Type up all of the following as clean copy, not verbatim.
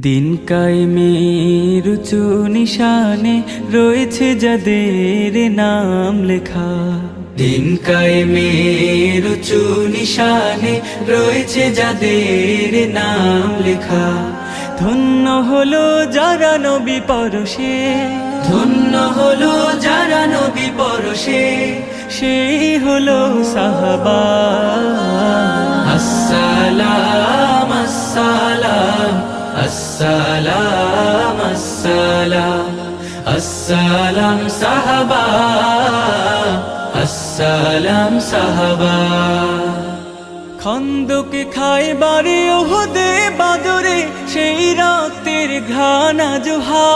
দিন কায়েমের উঁচু নিশানে রয়েছে যাদের নাম লেখা। দিন কায়েমের উঁচু নিশানে রয়েছে যাদের নাম লেখা। ধন্য হলো যারা নবী পরশে, ধন্য হলো যারা নবী পরশে, সেই হলো সাহাবা। আসসালাম আসসালাম আসসালাম আসসালাম আসসালাম সাহাবা, আসসালাম সাহাবা। খন্দকে খায়বারে ওহুদে বাদরে সেই রক্তের ঘ্রাণ জোহা।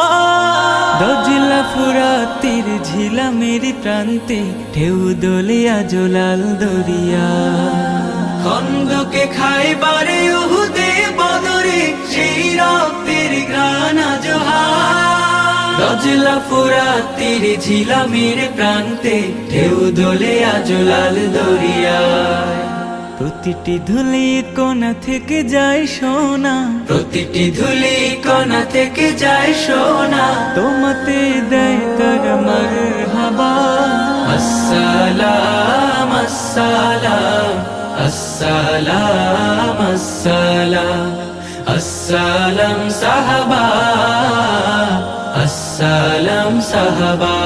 দজলা ফুরাতের ঝিলামের প্রান্তে ঢেউ দোলে আজ লাল দরিয়া। খন্দকে খায়বারে ওহুদে বাদরে সেই রক্তের ঘ্রাণ জোহা। দজলা ফুরাতের ঝিলামের প্রান্তে ঢেউ দোলে আজ লাল দরিয়া। প্রতিটি ধুলি কোণা থেকে যায় সোনা, প্রতিটি ধুলি কোণা থেকে যায় সোনা। তোমাতে দেয় তার মারহাবা। আসসালাম আসসালাম আসসালাম আসসালাম আসসালাম সাহাবা, আসসালাম সাহাবা।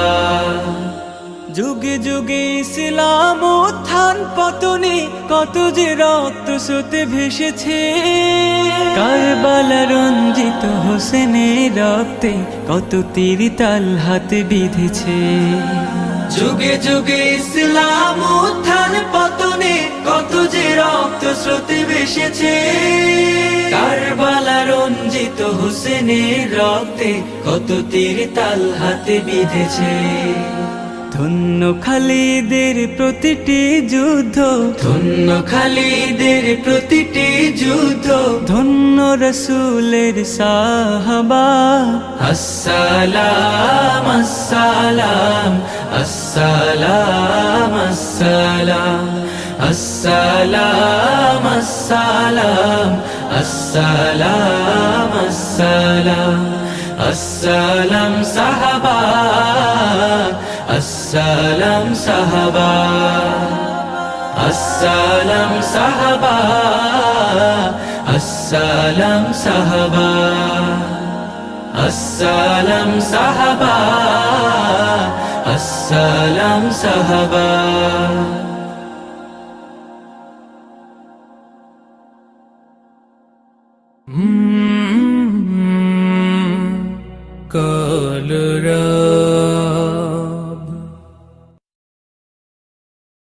যুগে যুগে ইসলাম উত্থান পতনে কত যে রক্ত স্রোতে ভেসেছে। কারবালা রঞ্জিত হোসেনের রক্তে কত তীর তাল হাতে বিঁধেছে। যুগে যুগে ইসলাম উত্থান পতনে কত যে রক্ত স্রোতে ভেসেছে। কারবালা রঞ্জিত হোসেনের রক্তে কত তীর তাল হাতে বিঁধেছে। ধন্য খালিদের প্রতিটি যুদ্ধ, ধন্য খালিদের প্রতিটি যুদ্ধ। ধন্য রসুলের সাহাবা। আসসালাম আসসালাম আসসালাম আসসালাম আসসালাম আসসালাম আসসালাম আসসালাম আসসালাম সাহাবা, আসসালাম সাহাবা। আসসালাম সাহাবা, আসসালাম সাহাবা। আসসালাম সাহাবা, আসসালাম সাহাবা। কলরা